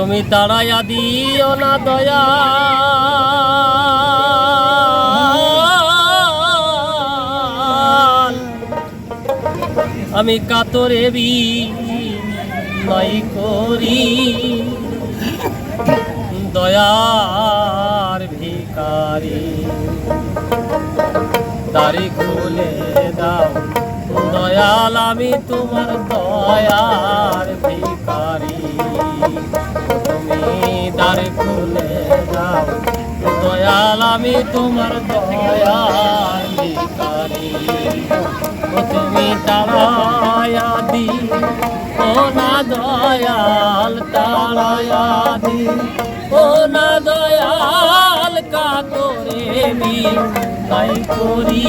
তুমি তাড়াইয়া দিও না দয়া আমি কাতরে বিনয় করি দয়ার ভিখারি দাড়ি খুলে দাও দয়াল আমি তোমার দয়ার ভিখারি তুমি দাড়ি খুলে দাও দয়াল আমি তোমার দয়ার ভিখারি তুমি তাড়াইয়া দিও না দয়াল তাড়াইয়া দিও না দয়াল কাতরে বিনয় করি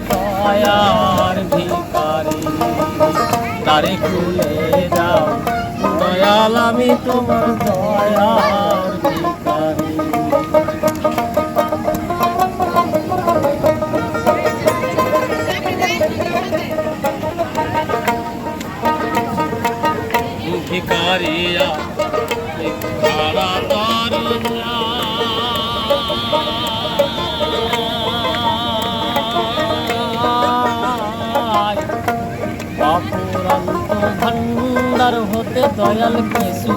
দয়ার ভিখারি দাড়ি খুলে দাও দয়াল আমি তোমার দয়ার ভিখারি ভিখারিয়া ভিখারা তরুণা অপুরন্ত ভান্ডার হতে দয়াল কিছু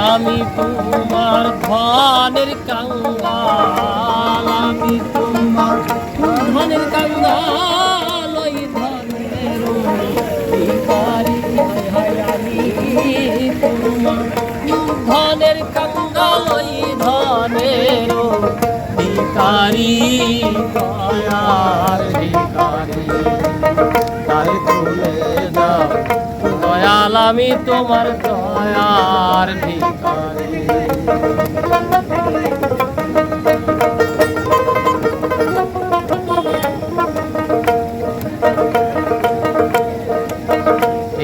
আমি তোমার ধনের কাঙ্গাল আমি তোমার ধনের কাঙ্গাল ওই ধনের ভিখারি আমি তোমার ধনের কাঙ্গাল ওই ধনের ভিখারি দয়ার ভিখারি তারে তুলে দাও দয়াল আমি তোমার দয়ার ভিখারি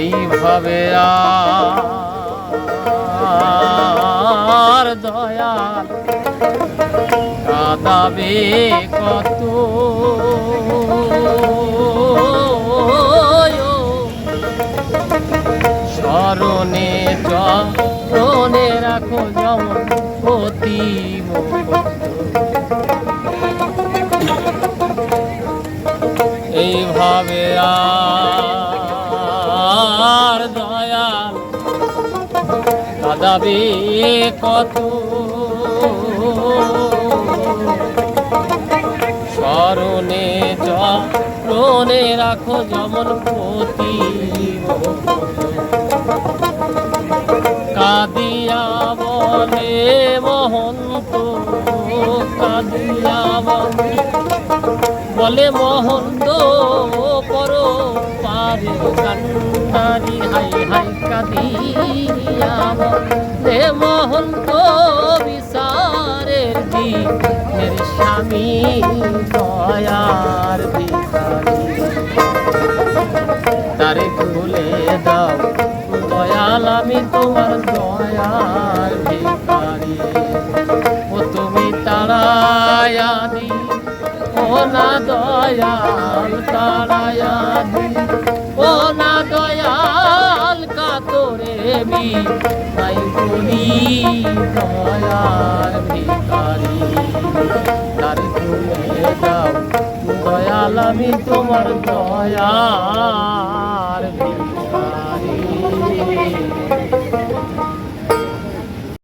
এইভাবে আর দয়াল কাঁদাবে কত স্মরণে চরণে রাখো যেমন অতি এইভাবে আর দয়াল কাঁদাবে কত স্মরণে চরণে রাখো যেমন পতি কাঁদিয়া বলে মহন্ত কাঁদিয়া বলে মহন্ত পর পারে কান্নারি হাই হাই কাঁদিয়া বলে মহন্ত বিচারের দিনের স্বামী দয়ার ভিখারি তারে খুলে দাও দয়াল আমি তোমার দয়ার ভিখারি ও তুমি তাড়াইয়া দিও না দয়াল তাড়াইয়া দিও না দয়াল কাতরে বিনয় করি দয়ার ভিখারি তারে খুলে দাও দয়াল আমি তোমার দয়া